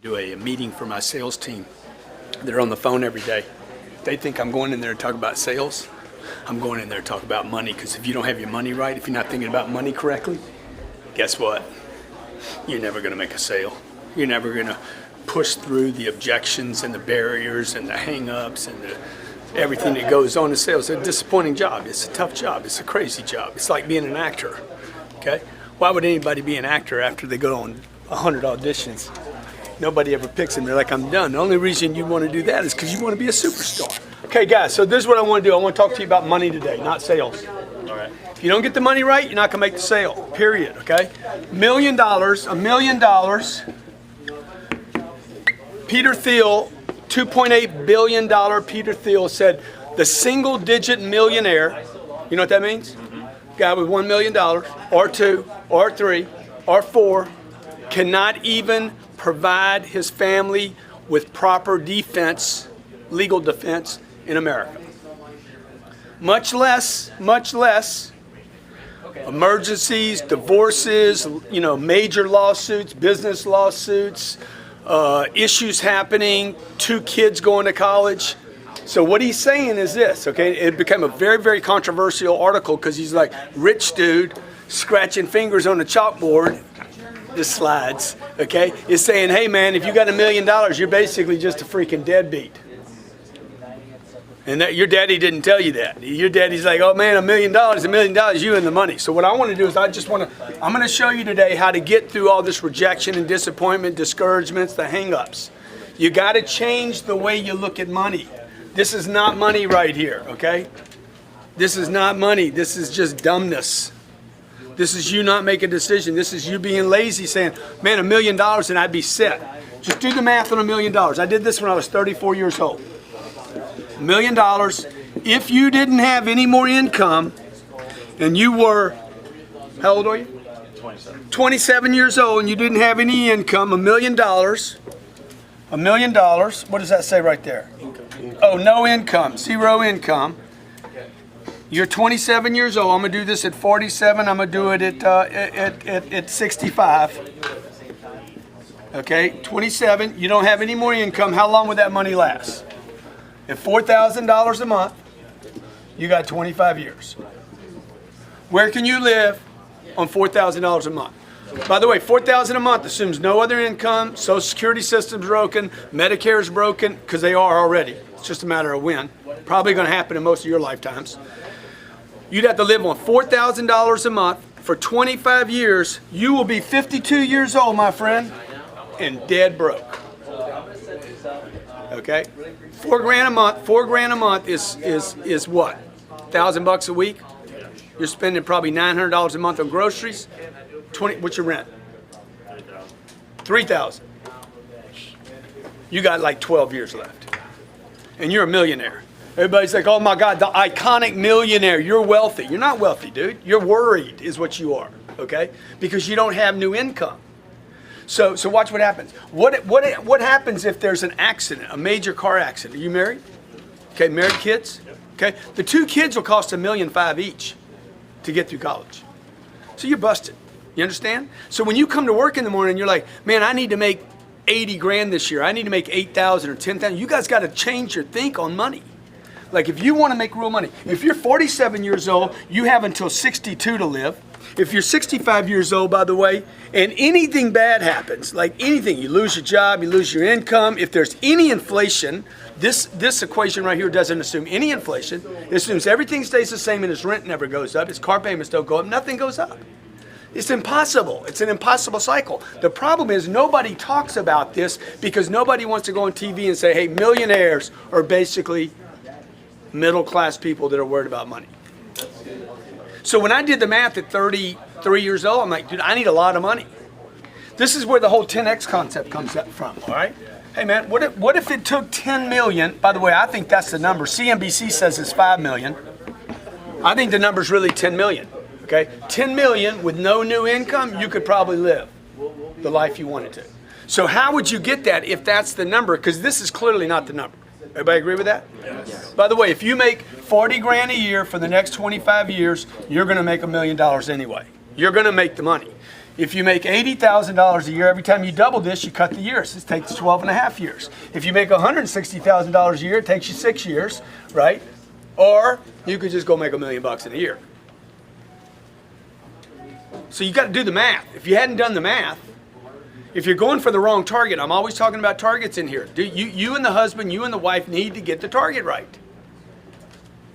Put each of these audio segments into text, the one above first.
Do a meeting for my sales team. They're on the phone every day. They think I'm going in there to talk about sales. I'm going in there to talk about money, because if you don't have your money right, if you're not thinking about money correctly, guess what? You're never going to make a sale. You're never going to push through the objections and the barriers and the hang-ups and everything that goes on in sales. It's a disappointing job. It's a tough job. It's a crazy job. It's like being an actor, okay? Why would anybody be an actor after they go on 100 auditions? Nobody ever picks them. They're like, I'm done. The only reason you want to do that is because you want to be a superstar. Okay, guys, so this is what I want to do. I want to talk to you about money today, not sales. All right. If you don't get the money right, you're not going to make the sale, period, okay? $1 million. Peter Thiel, $2.8 billion. Peter Thiel said the single-digit millionaire, you know what that means? Guy with $1 million, or two, or three, or four, cannot even provide his family with proper defense, legal defense in America. Much less emergencies, divorces, major lawsuits, business lawsuits, issues happening, 2 kids going to college. So what he's saying is this, okay? It became a very, very controversial article because he's like, rich dude scratching fingers on a chalkboard, the slides, okay, is saying, hey man, if you got $1 million, you're basically just a freaking deadbeat. And that your daddy didn't tell you that. Your daddy's like, oh man, $1 million, you and the money. So what I want to do is I'm going to show you today how to get through all this rejection and disappointment, discouragements, the hang-ups. You got to change the way you look at money. This is not money right here, okay? This is not money. This is just dumbness. This is you not making a decision. This is you being lazy, saying, man, $1 million and I'd be set. Just do the math on $1 million. I did this when I was 34 years old. $1 million. If you didn't have any more income and you were, how old are you? 27. 27 years old and you didn't have any income, $1 million. $1 million. What does that say right there? Oh, no income, 0 income. You're 27 years old. I'm going to do this at 47. I'm going to do it at 65. Okay, 27. You don't have any more income. How long would that money last? At $4,000 a month, you got 25 years. Where can you live on $4,000 a month? By the way, $4,000 a month assumes no other income, Social Security system's broken, Medicare is broken, because they are already. It's just a matter of when. Probably going to happen in most of your lifetimes. You'd have to live on $4,000 a month for 25 years. You will be 52 years old, my friend, and dead broke. Okay? $4,000 a month is what? $1,000 a week? You're spending probably $900 a month on groceries. What's your rent? $3,000. You got like 12 years left. And you're a millionaire. Everybody's like, oh my God, the iconic millionaire. You're wealthy. You're not wealthy, dude. You're worried is what you are, okay? Because you don't have new income. So watch what happens. What happens if there's an accident, a major car accident? Are you married? Okay, married kids? Okay, the 2 kids will cost $1.5 million each to get through college. So you're busted. You understand? So when you come to work in the morning, you're like, man, I need to make 80 grand this year. I need to make 8,000 or 10,000. You guys got to change your think on money. Like if you want to make real money, if you're 47 years old, you have until 62 to live. If you're 65 years old, by the way, and anything bad happens, like anything, you lose your job, you lose your income, if there's any inflation, this equation right here doesn't assume any inflation. It assumes everything stays the same and his rent never goes up, his car payments don't go up, nothing goes up. It's impossible. It's an impossible cycle. The problem is nobody talks about this because nobody wants to go on TV and say, hey, millionaires are basically middle-class people that are worried about money. So when I did the math at 33 years old, I'm like, dude, I need a lot of money. This is where the whole 10X concept comes up from, all right? Hey, man, what if it took 10 million? By the way, I think that's the number. CNBC says it's 5 million. I think the number's really 10 million, okay? 10 million with no new income, you could probably live the life you wanted to. So how would you get that if that's the number? Because this is clearly not the number. Everybody agree with that? Yes. By the way, if you make 40 grand a year for the next 25 years, you're going to make $1 million anyway. You're going to make the money. If you make $80,000 a year, every time you double this, you cut the years. It takes 12 and a half years. If you make $160,000 a year, it takes you 6 years, right? Or you could just go make $1 million in a year. So you got to do the math. If you hadn't done the math, if you're going for the wrong target, I'm always talking about targets in here. You and the husband, you and the wife need to get the target right.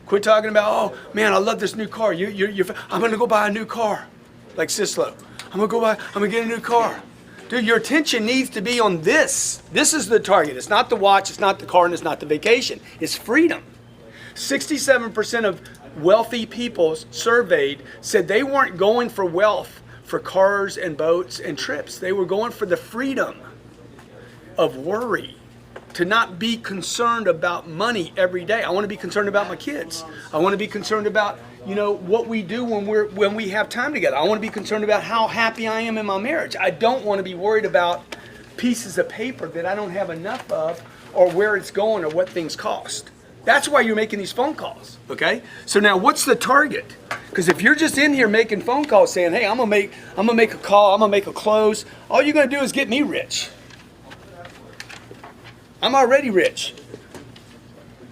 Quit talking about, oh man, I love this new car. I'm going to go buy a new car, like Sislo. I'm gonna get a new car. Dude, your attention needs to be on this. This is the target. It's not the watch, it's not the car, and it's not the vacation. It's freedom. 67% of wealthy people surveyed said they weren't going for wealth for cars and boats and trips. They were going for the freedom of worry, to not be concerned about money every day. I want to be concerned about my kids. I want to be concerned about, what we do when we have time together. I want to be concerned about how happy I am in my marriage. I don't want to be worried about pieces of paper that I don't have enough of, or where it's going, or what things cost. That's why you're making these phone calls, okay? So now what's the target? Because if you're just in here making phone calls saying, hey, I'm gonna make a call, I'm gonna make a close, all you're gonna do is get me rich. I'm already rich,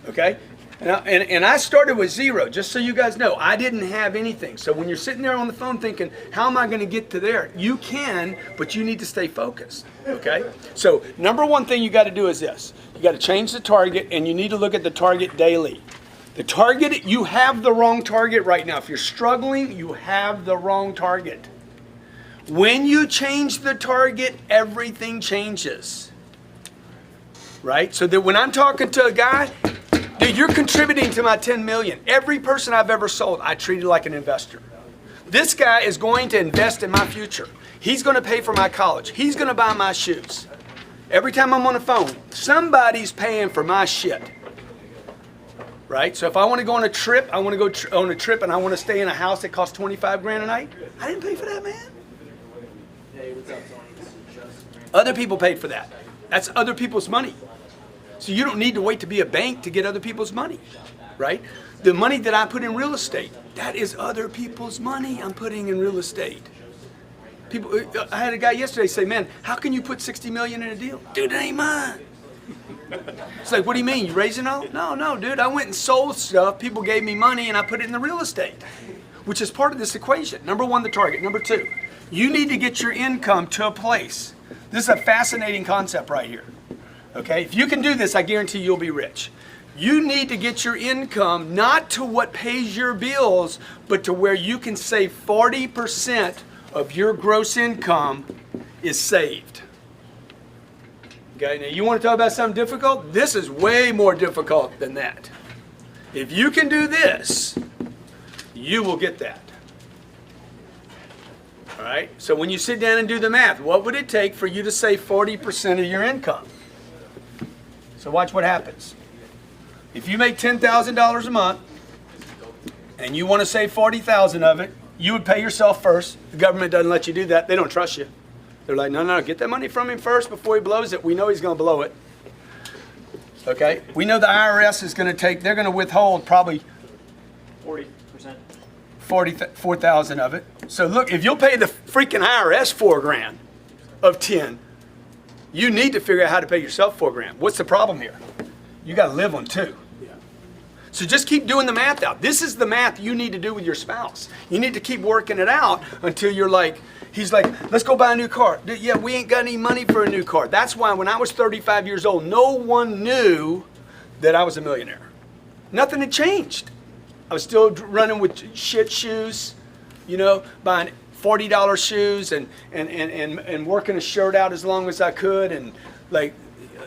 okay? And I started with zero, just so you guys know. I didn't have anything. So when you're sitting there on the phone thinking, how am I going to get to there? You can, but you need to stay focused, okay? So number one thing you got to do is this. You got to change the target, and you need to look at the target daily. The target, you have the wrong target right now. If you're struggling, you have the wrong target. When you change the target, everything changes, right? So that when I'm talking to a guy, dude, you're contributing to my 10 million. Every person I've ever sold, I treated like an investor. This guy is going to invest in my future. He's going to pay for my college. He's going to buy my shoes. Every time I'm on the phone, somebody's paying for my shit. Right? So if I want to go on a trip, I want to go on a trip and I want to stay in a house that costs 25 grand a night. I didn't pay for that, man. Other people paid for that. That's other people's money. So you don't need to wait to be a bank to get other people's money, right? The money that I put in real estate, that is other people's money I'm putting in real estate. I had a guy yesterday say, man, how can you put 60 million in a deal? Dude, it ain't mine. It's like, what do you mean? You raising all? No, dude, I went and sold stuff. People gave me money and I put it in the real estate, which is part of this equation. Number one, the target. Number two, you need to get your income to a place. This is a fascinating concept right here. Okay, if you can do this, I guarantee you'll be rich. You need to get your income not to what pays your bills, but to where you can save 40% of your gross income is saved. Okay, now you want to talk about something difficult? This is way more difficult than that. If you can do this, you will get that. All right, so when you sit down and do the math, what would it take for you to save 40% of your income? So watch what happens. If you make $10,000 a month and you want to save 40,000 of it, you would pay yourself first. The government doesn't let you do that. They don't trust you. They're like, no, get that money from him first before he blows it. We know he's going to blow it. Okay? We know the IRS is going to they're going to withhold probably 40%. 4,000 of it. So look, if you'll pay the freaking IRS $4,000 of 10, you need to figure out how to pay yourself $4,000. What's the problem here? You got to live on 2. Yeah. So just keep doing the math out. This is the math you need to do with your spouse. You need to keep working it out until you're like, he's like, let's go buy a new car. Dude, yeah, we ain't got any money for a new car. That's why when I was 35 years old, no one knew that I was a millionaire. Nothing had changed. I was still running with shit shoes, buying $40 shoes and working a shirt out as long as I could, and like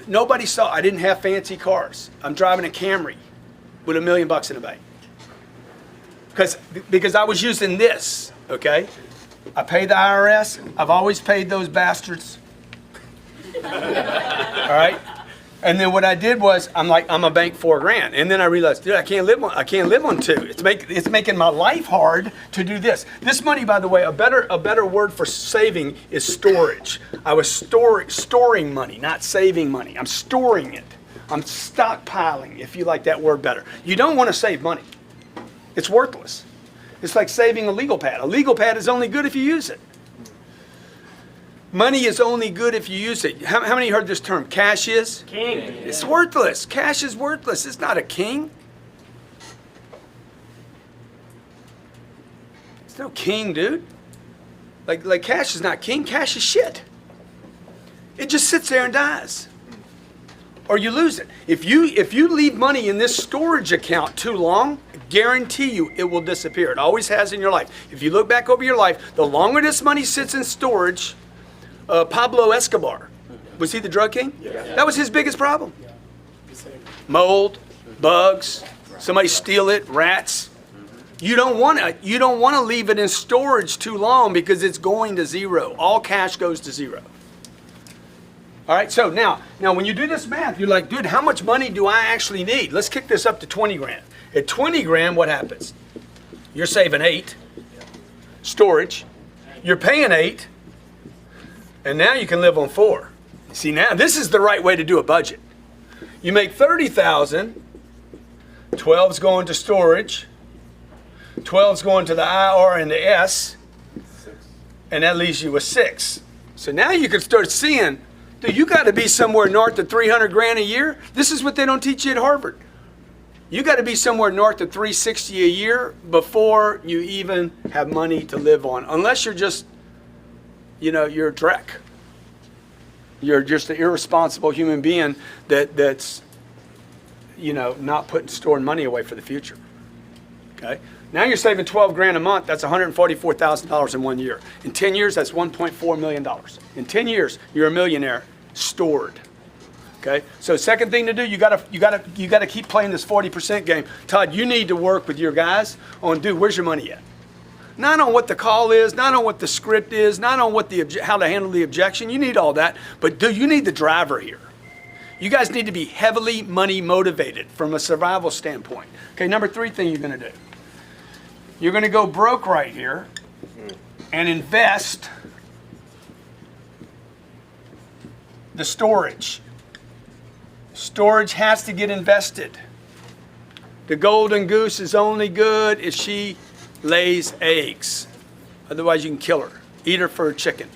nobody saw. I didn't have fancy cars. I'm driving a Camry with $1 million in the bank because I was using this. Okay, I pay the IRS. I've always paid those bastards. All right. And then what I did was, I'm a bank $4,000, and then I realized, dude, I can't live on 2. It's making my life hard to do this. This money, by the way, a better word for saving is storage. I was storing money, not saving money. I'm storing it. I'm stockpiling, if you like that word better. You don't want to save money. It's worthless. It's like saving a legal pad. A legal pad is only good if you use it. Money is only good if you use it. How many heard this term? Cash is? King. It's worthless. Cash is worthless. It's not a king. It's no king, dude. Like cash is not king. Cash is shit. It just sits there and dies. Or you lose it. If you leave money in this storage account too long, guarantee you it will disappear. It always has in your life. If you look back over your life, the longer this money sits in storage, Pablo Escobar, was he the drug king? Yeah. That was his biggest problem. Mold, bugs, somebody steal it, rats. You don't want to leave it in storage too long because it's going to zero. All cash goes to zero. All right, so now when you do this math, you're like, dude, how much money do I actually need? Let's kick this up to 20 grand. At 20 grand, what happens? You're saving 8. Storage. You're paying 8. And now you can live on 4. See, now this is the right way to do a budget. You make 30,000. 12's going to storage. 12's going to the IR and the S. And that leaves you with 6. So now you can start seeing, dude, you got to be somewhere north of 300 grand a year. This is what they don't teach you at Harvard. You got to be somewhere north of 360 a year before you even have money to live on. Unless you're just, you're a dreck. You're just an irresponsible human being that's, not storing money away for the future. Okay? Now you're saving 12 grand a month. That's $144,000 in 1 year. In 10 years, that's $1.4 million. In 10 years, you're a millionaire stored. Okay? So second thing to do, you gotta keep playing this 40% game. Todd, you need to work with your guys on, dude, where's your money at? Not on what the call is, not on what the script is, not on what how to handle the objection. You need all that, but dude, you need the driver here. You guys need to be heavily money motivated from a survival standpoint. Okay, number 3 thing you're gonna do. You're gonna go broke right here and invest the storage. Storage has to get invested. The golden goose is only good if she lays eggs. Otherwise, you can kill her. Eat her for a chicken.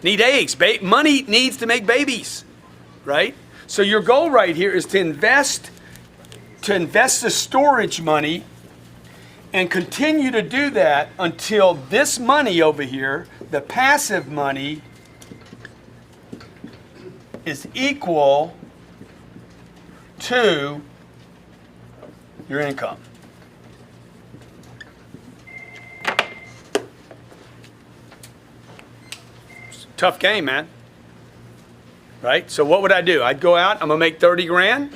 Need eggs. Money needs to make babies, right? So your goal right here is to invest the storage money and continue to do that until this money over here, the passive money, is equal to your income. Tough game, man. Right? So what would I do? I'd go out, I'm gonna make 30 grand,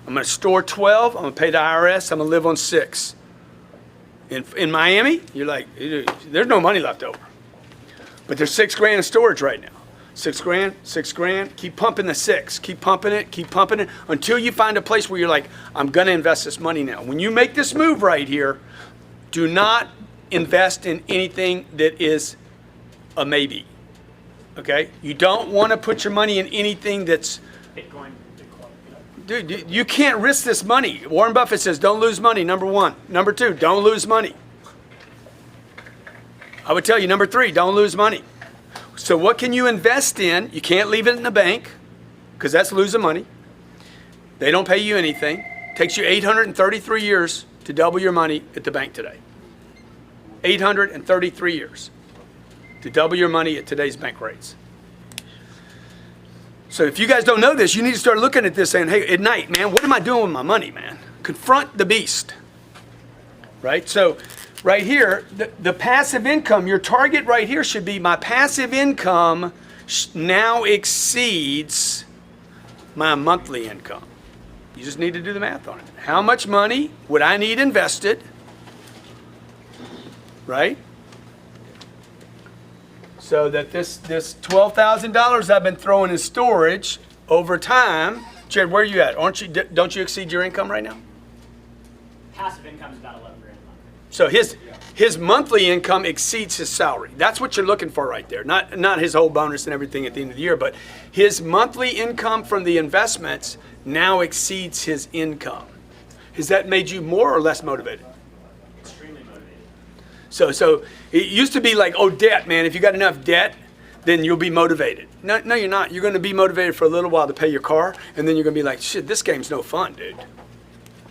I'm gonna store 12, I'm gonna pay the IRS, I'm gonna live on 6. In Miami, you're like, there's no money left over. But there's 6 grand in storage right now. 6 grand, 6 grand, keep pumping the 6, keep pumping it until you find a place where you're like, I'm gonna invest this money now. When you make this move right here, do not invest in anything that is a maybe. Okay? You don't want to put your money in anything that's... Bitcoin. Dude, you can't risk this money. Warren Buffett says, don't lose money, number 1. Number 2, don't lose money. I would tell you, number 3, don't lose money. So what can you invest in? You can't leave it in the bank, because that's losing money. They don't pay you anything. It takes you 833 years to double your money at the bank today. 833 years. To double your money at today's bank rates. So if you guys don't know this, you need to start looking at this saying, hey, at night, man, what am I doing with my money, man? Confront the beast. Right? So right here, the passive income, your target right here should be my passive income now exceeds my monthly income. You just need to do the math on it. How much money would I need invested? Right? So that this $12,000 I've been throwing in storage over time, Jared, where are you at? Don't you exceed your income right now? Passive income is about 11 grand a month. So his monthly income exceeds his salary. That's what you're looking for right there. Not his whole bonus and everything at the end of the year, but his monthly income from the investments now exceeds his income. Has that made you more or less motivated? Extremely motivated. So it used to be like, oh, debt, man. If you got enough debt, then you'll be motivated. No, you're not. You're going to be motivated for a little while to pay your car, and then you're going to be like, shit, this game's no fun, dude.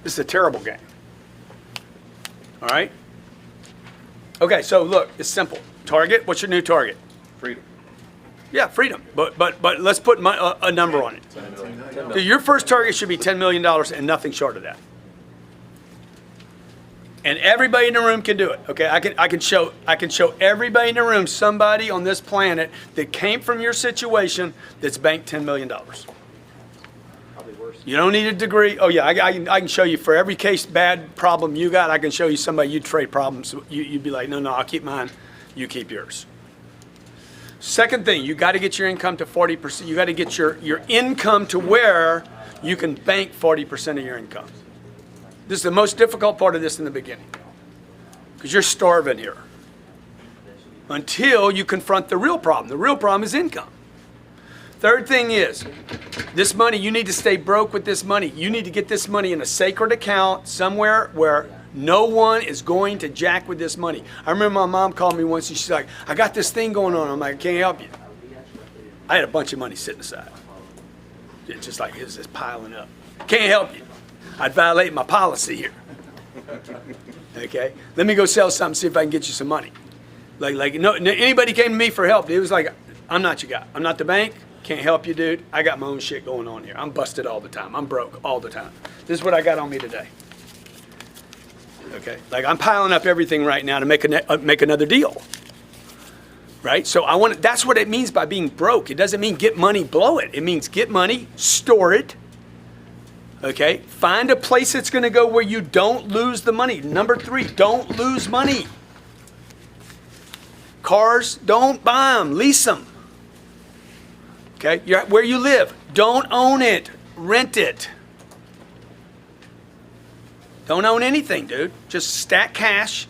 This is a terrible game. All right? Okay, so look, it's simple. Target, what's your new target? Freedom. Yeah, freedom. But let's put a number on it. So your first target should be $10 million and nothing short of that. And everybody in the room can do it. Okay, I can show everybody in the room somebody on this planet that came from your situation that's banked $10 million. Probably worse. You don't need a degree. Oh yeah, I can show you for every case bad problem you got. I can show you somebody you'd trade problems. You'd be like, no, I'll keep mine. You keep yours. Second thing, you got to get your income to 40%. You got to get your income to where you can bank 40% of your income. This is the most difficult part of this in the beginning, because you're starving here until you confront the real problem. The real problem is income. Third thing is, this money, you need to stay broke with this money. You need to get this money in a sacred account somewhere where no one is going to jack with this money. I remember my mom called me once and she's like, I got this thing going on. I'm like, I can't help you. I had a bunch of money sitting aside. It's just like, it's just piling up. Can't help you. I'd violate my policy here. Okay? Let me go sell something, see if I can get you some money. No, anybody came to me for help, it was like, I'm not your guy. I'm not the bank. Can't help you, dude. I got my own shit going on here. I'm busted all the time. I'm broke all the time. This is what I got on me today. Okay? Like, I'm piling up everything right now to make another deal. Right? So that's what it means by being broke. It doesn't mean get money, blow it. It means get money, store it. Okay? Find a place that's going to go where you don't lose the money. Number 3, don't lose money. Cars, don't buy them. Lease them. Okay? Where you live, don't own it. Rent it. Don't own anything, dude. Just stack cash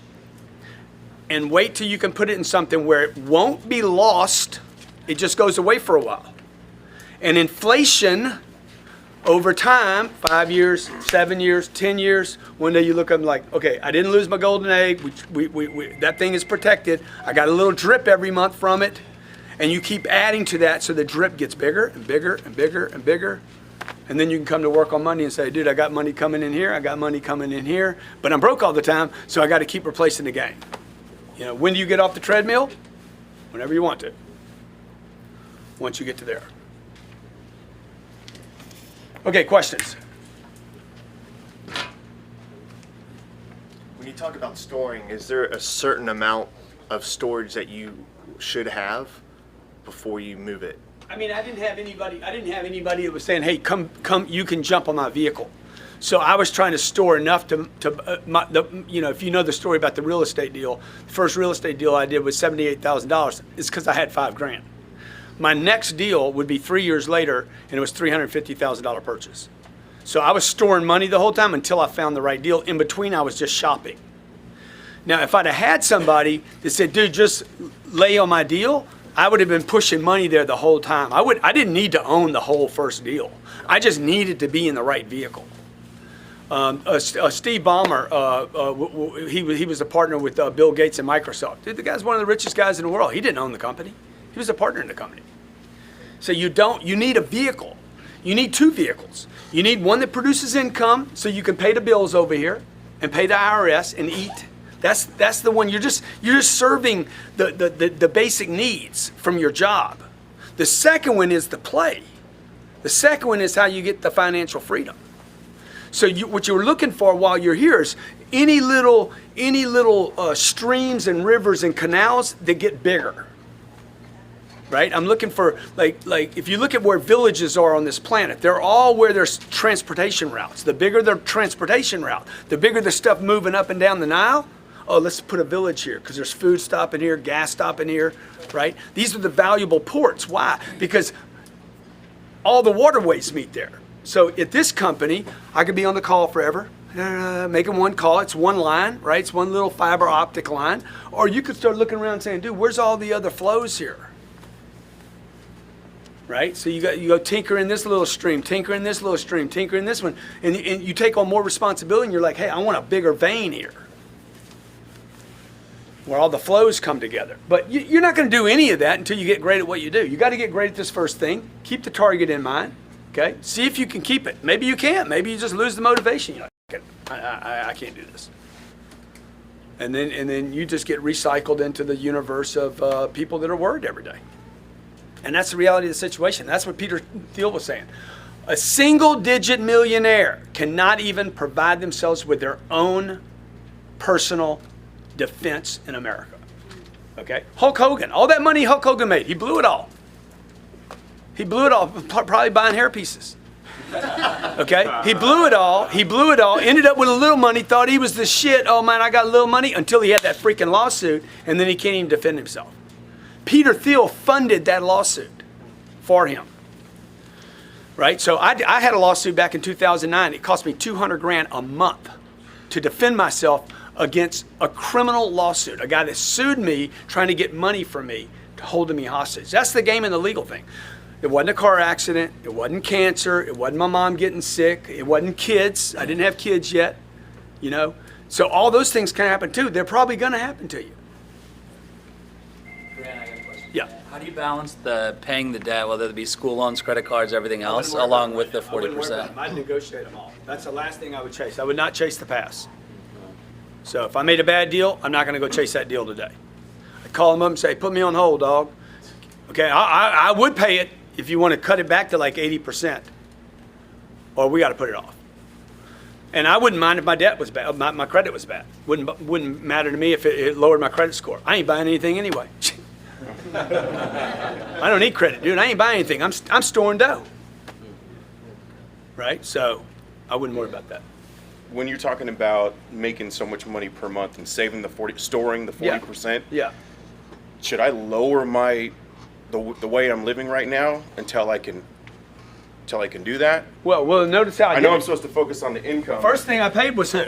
and wait till you can put it in something where it won't be lost. It just goes away for a while. And inflation over time, 5 years, 7 years, 10 years, one day you look up and like, okay, I didn't lose my golden egg. That thing is protected. I got a little drip every month from it. And you keep adding to that so the drip gets bigger and bigger and bigger and bigger. And then you can come to work on Monday and say, dude, I got money coming in here. I got money coming in here. But I'm broke all the time, so I got to keep replacing the game. You know, when do you get off the treadmill? Whenever you want to. Once you get to there. Okay, questions? When you talk about storing, is there a certain amount of storage that you should have before you move it? I mean, I didn't have anybody that was saying, hey, come, you can jump on my vehicle. So I was trying to store enough if you know the story about the real estate deal, the first real estate deal I did was $78,000. It's because I had $5,000. My next deal would be 3 years later, and it was $350,000 purchase. So I was storing money the whole time until I found the right deal. In between, I was just shopping. Now, if I'd have had somebody that said, dude, just lay on my deal, I would have been pushing money there the whole time. I didn't need to own the whole first deal. I just needed to be in the right vehicle. Steve Ballmer, he was a partner with Bill Gates and Microsoft. Dude, the guy's one of the richest guys in the world. He didn't own the company. He was a partner in the company. So you need a vehicle. You need 2 vehicles. You need one that produces income so you can pay the bills over here and pay the IRS and eat. That's the one. You're just serving the basic needs from your job. The second one is the play. The second one is how you get the financial freedom. So what you're looking for while you're here is any little streams and rivers and canals that get bigger. Right? I'm looking for like if you look at where villages are on this planet, they're all where there's transportation routes. The bigger the transportation route, the bigger the stuff moving up and down the Nile. Oh, let's put a village here because there's food stopping here, gas stopping here, right? These are the valuable ports. Why? Because all the waterways meet there. So at this company, I could be on the call forever, making one call. It's one line, right? It's one little fiber optic line. Or you could start looking around and saying, dude, where's all the other flows here? Right? So you go tinker in this little stream, tinker in this little stream, tinker in this one. And you take on more responsibility and you're like, hey, I want a bigger vein here. where all the flows come together. But you're not going to do any of that until you get great at what you do. You got to get great at this first thing. Keep the target in mind. Okay? See if you can keep it. Maybe you can't. Maybe you just lose the motivation. You're like, I can't do this. And then you just get recycled into the universe of people that are worried every day. And that's the reality of the situation. That's what Peter Thiel was saying. A single-digit millionaire cannot even provide themselves with their own personal defense in America. Okay? Hulk Hogan, all that money Hulk Hogan made, he blew it all. He blew it all, probably buying hair pieces. Okay? He blew it all, ended up with a little money, thought he was the shit. Oh man, I got a little money, until he had that freaking lawsuit, and then he can't even defend himself. Peter Thiel funded that lawsuit for him. Right? So I had a lawsuit back in 2009. It cost me $200,000 a month to defend myself against a criminal lawsuit. A guy that sued me trying to get money from me, holding me hostage. That's the game and the legal thing. It wasn't a car accident. It wasn't cancer. It wasn't my mom getting sick. It wasn't kids. I didn't have kids yet. You know? So all those things can happen too. They're probably going to happen to you. Grant, I got a question. Yeah. How do you balance the paying the debt, whether it be school loans, credit cards, everything else, along with the 40%? I'd negotiate them all. That's the last thing I would chase. I would not chase the pass. So if I made a bad deal, I'm not going to go chase that deal today. I'd call them up and say, put me on hold, dog. Okay, I would pay it if you want to cut it back to like 80%. Or we got to put it off. And I wouldn't mind if my debt was bad, my credit was bad. Wouldn't matter to me if it lowered my credit score. I ain't buying anything anyway. I don't need credit, dude. I ain't buying anything. I'm storing dough. Right? So I wouldn't worry about that. When you're talking about making so much money per month and saving storing the 40%, Yeah. should I lower the way I'm living right now until I can do that? Well, notice how I know I'm supposed to focus on the income. First thing I paid was who?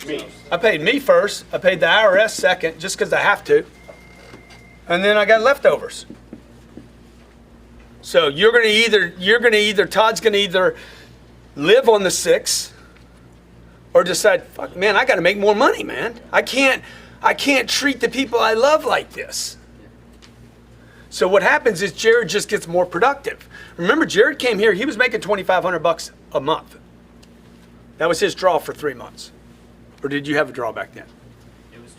Me. I paid me first. I paid the IRS second, just because I have to. And then I got leftovers. So Todd's gonna either live on the 6 or decide, fuck, man, I got to make more money, man. I can't treat the people I love like this. So what happens is Jared just gets more productive. Remember, Jared came here, he was making $2,500 a month. That was his draw for 3 months. Or did you have a draw back then? It was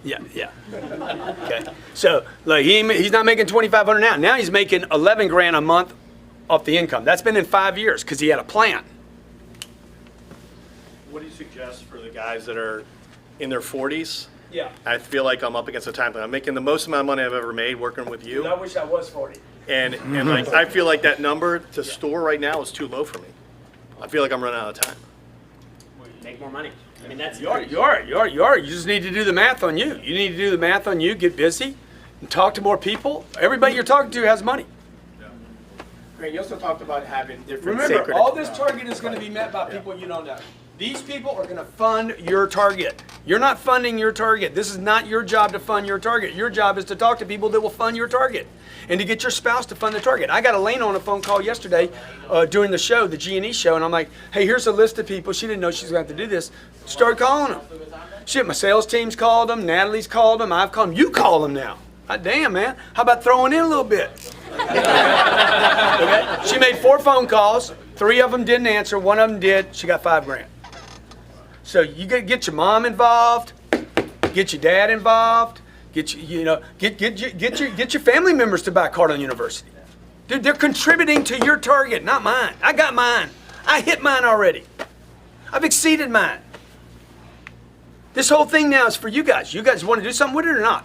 $2,500. Yeah. Okay. So like he's not making $2,500 now. Now he's making $11,000 a month off the income. That's been in 5 years because he had a plan. What do you suggest for the guys that are in their 40s? Yeah. I feel like I'm up against a time. I'm making the most amount of money I've ever made working with you. I wish I was 40. And like I feel like that number to store right now is too low for me. I feel like I'm running out of time. Make more money. I mean, that's You are. You just need to do the math on you. You need to do the math on you, get busy, and talk to more people. Everybody you're talking to has money. Grant, you also talked about having different Remember, sacred all this target is going to be met by people you don't know. These people are going to fund your target. You're not funding your target. This is not your job to fund your target. Your job is to talk to people that will fund your target and to get your spouse to fund the target. I got Elaine on a phone call yesterday during the show, the G&E show, and I'm like, hey, here's a list of people. She didn't know she was going to have to do this. Start calling them. Shit, my sales team's called them. Natalie's called them. I've called them. You call them now. God damn, man. How about throwing in a little bit? Okay? She made 4 phone calls. 3 of them didn't answer. 1 of them did. She got $5,000. So you get your mom involved, get your dad involved, get your family members to buy Cardone University. Dude, they're contributing to your target, not mine. I got mine. I hit mine already. I've exceeded mine. This whole thing now is for you guys. You guys want to do something with it or not?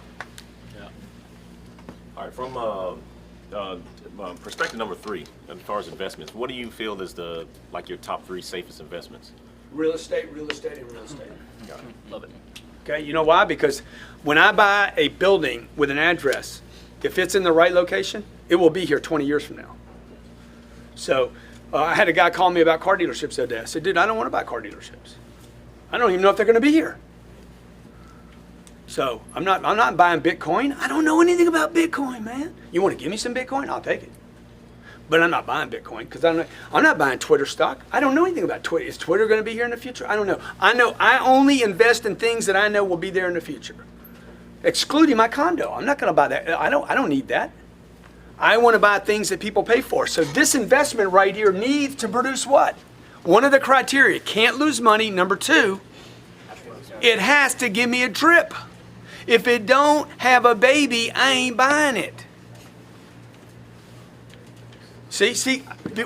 All right, from perspective number 3, as far as investments, what do you feel is your top 3 safest investments? Real estate, and real estate. Got it. Love it. Okay, you know why? Because when I buy a building with an address, if it's in the right location, it will be here 20 years from now. So I had a guy call me about car dealerships the other day. I said, dude, I don't want to buy car dealerships. I don't even know if they're going to be here. So I'm not buying Bitcoin. I don't know anything about Bitcoin, man. You want to give me some Bitcoin? I'll take it. But I'm not buying Bitcoin because I'm not buying Twitter stock. I don't know anything about Twitter. Is Twitter going to be here in the future? I don't know. I only invest in things that I know will be there in the future. excluding my condo. I'm not going to buy that. I don't need that. I want to buy things that people pay for. So this investment right here needs to produce what? One of the criteria, can't lose money. Number 2, it has to give me a drip. If it don't have a baby, I ain't buying it. See,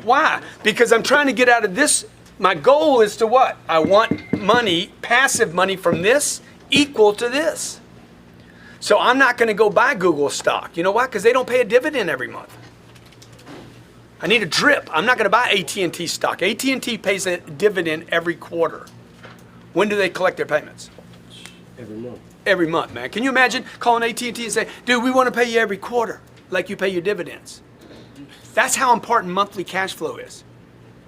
why? Because I'm trying to get out of this. My goal is to what? I want money, passive money from this equal to this. So I'm not going to go buy Google stock. You know why? Because they don't pay a dividend every month. I need a drip. I'm not going to buy AT&T stock. AT&T pays a dividend every quarter. When do they collect their payments? Every month. Every month, man. Can you imagine calling AT&T and say, dude, we want to pay you every quarter like you pay your dividends? That's how important monthly cash flow is.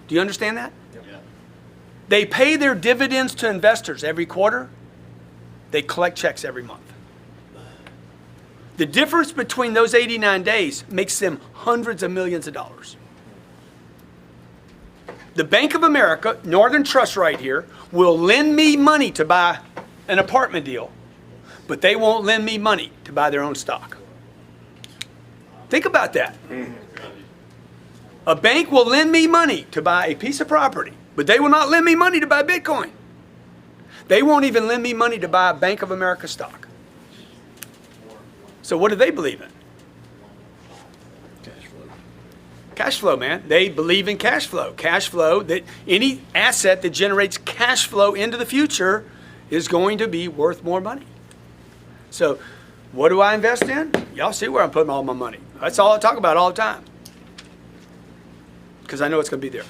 Do you understand that? Yeah. They pay their dividends to investors every quarter. They collect checks every month. The difference between those 89 days makes them hundreds of millions of dollars. The Bank of America, Northern Trust right here, will lend me money to buy an apartment deal, but they won't lend me money to buy their own stock. Think about that. A bank will lend me money to buy a piece of property, but they will not lend me money to buy Bitcoin. They won't even lend me money to buy a Bank of America stock. So what do they believe in? Cash flow. Cash flow, man. They believe in cash flow. Cash flow, that any asset that generates cash flow into the future is going to be worth more money. So what do I invest in? Y'all see where I'm putting all my money. That's all I talk about all the time. Because I know it's going to be there.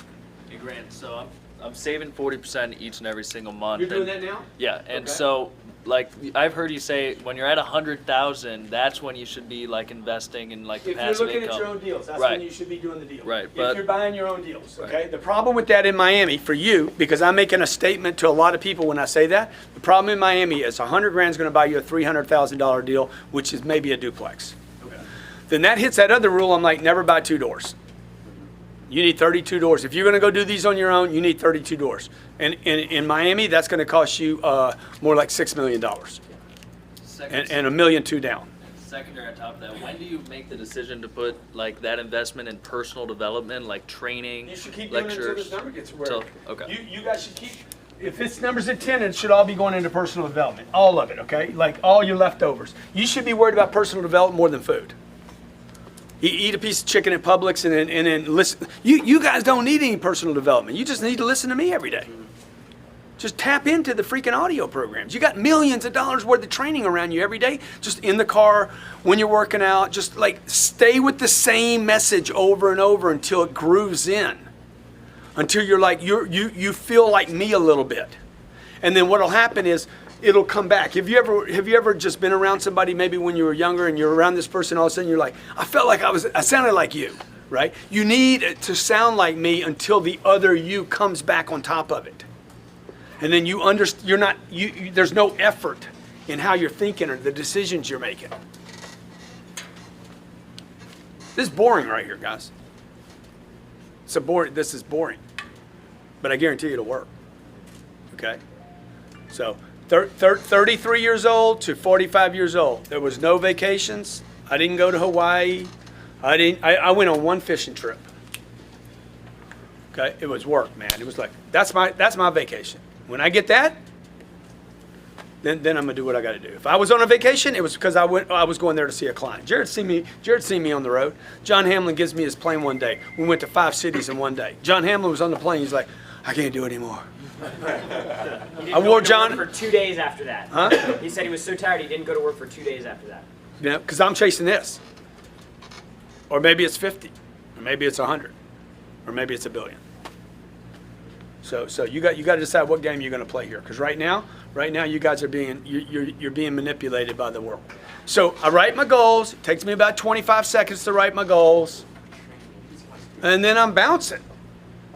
Hey Grant, so I'm saving 40% each and every single month. You're doing that now? Yeah, and Okay. so like I've heard you say when you're at 100,000, that's when you should be like investing in like If you're passive looking income. at your own deals, that's Right. when you should be doing the deal. Right, If but- you're buying your own deals, okay? Right. The problem with that in Miami for you, because I'm making a statement to a lot of people when I say that, the problem in Miami is 100 grand is going to buy you a $300,000 deal, which is maybe a duplex. Okay. Then that hits that other rule. I'm like, never buy 2 doors. You need 32 doors. If you're going to go do these on your own, you need 32 doors. And in Miami, that's going to cost you more like $6 million Second, and $1.2 million down. secondary on top of that, when do you make the decision to put like that investment in personal development, like training, You should keep doing it until lectures? this number gets where. Till- okay. You guys should keep. If this number's at 10, it should all be going into personal development. All of it, okay? Like all your leftovers. You should be worried about personal development more than food. You eat a piece of chicken at Publix and then listen. You guys don't need any personal development. You just need to listen to me every day. Just tap into the freaking audio programs. You got millions of dollars worth of training around you every day, just in the car, when you're working out. Just like stay with the same message over and over until it grooves in. Until you're like, you feel like me a little bit. And then what'll happen is it'll come back. Have you ever just been around somebody maybe when you were younger and you're around this person, all of a sudden you're like, I felt like I sounded like you, right? You need to sound like me until the other you comes back on top of it. And then there's no effort in how you're thinking or the decisions you're making. This is boring right here, guys. This is boring. But I guarantee you it'll work. Okay? So 33 years old to 45 years old. There was no vacations. I didn't go to Hawaii. I went on one fishing trip. Okay? It was work, man. It was like, that's my vacation. When I get that, then I'm gonna do what I gotta do. If I was on a vacation, it was because I was going there to see a client. Jared's seen me on the road. John Hamlin gives me his plane one day. We went to 5 cities in one day. John Hamlin was on the plane. He's like, I can't do it anymore. I wore John- for 2 days after that. Huh? He said he was so tired he didn't go to work for 2 days after that. You know, because I'm chasing this. Or maybe it's 50, or maybe it's 100, or maybe it's $1 billion. So you got to decide what game you're going to play here. Because right now you guys are you're being manipulated by the world. So I write my goals. It takes me about 25 seconds to write my goals, and then I'm bouncing.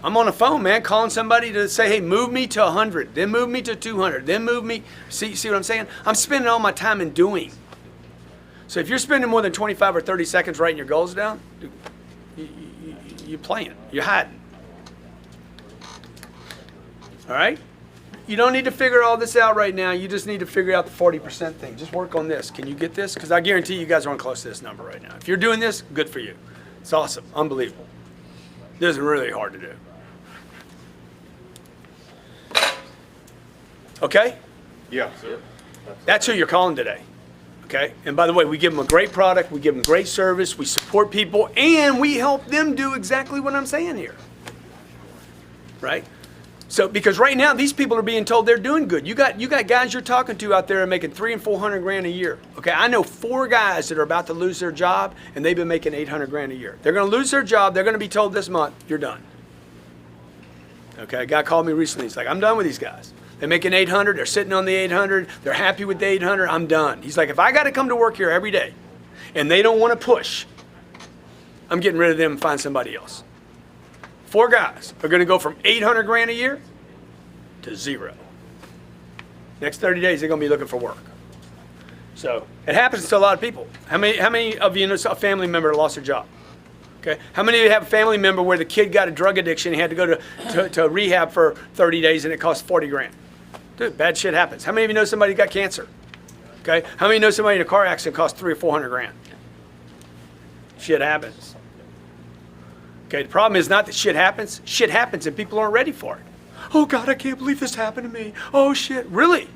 I'm on the phone, man, calling somebody to say, hey, move me to 100, then move me to 200, then move me. See what I'm saying? I'm spending all my time in doing. So if you're spending more than 25 or 30 seconds writing your goals down, you're playing. You're hiding. All right? You don't need to figure all this out right now. You just need to figure out the 40% thing. Just work on this. Can you get this? Because I guarantee you guys aren't close to this number right now. If you're doing this, good for you. It's awesome. Unbelievable. This is really hard to do. Okay? Yeah. That's who you're calling today. Okay? And by the way, we give them a great product, we give them great service, we support people, and we help them do exactly what I'm saying here. Right? So, because right now these people are being told they're doing good. You got guys you're talking to out there making $300,000 and $400,000 a year. Okay, I know 4 guys that are about to lose their job, and they've been making $800,000 a year. They're going to lose their job. They're going to be told this month, you're done. Okay, a guy called me recently. He's like, I'm done with these guys. They're making 800. They're sitting on the 800. They're happy with the 800. I'm done. He's like, if I got to come to work here every day, and they don't want to push, I'm getting rid of them and find somebody else. 4 guys are going to go from $800,000 a year to 0. Next 30 days, they're going to be looking for work. So it happens to a lot of people. How many of you know a family member that lost their job? Okay. How many of you have a family member where the kid got a drug addiction, he had to go to rehab for 30 days, and it cost $40,000? Dude, bad shit happens. How many of you know somebody got cancer? Okay. How many know somebody in a car accident cost $300,000 or $400,000? Shit happens. Okay. The problem is not that shit happens. Shit happens, and people aren't ready for it. Oh God, I can't believe this happened to me. Oh shit, really?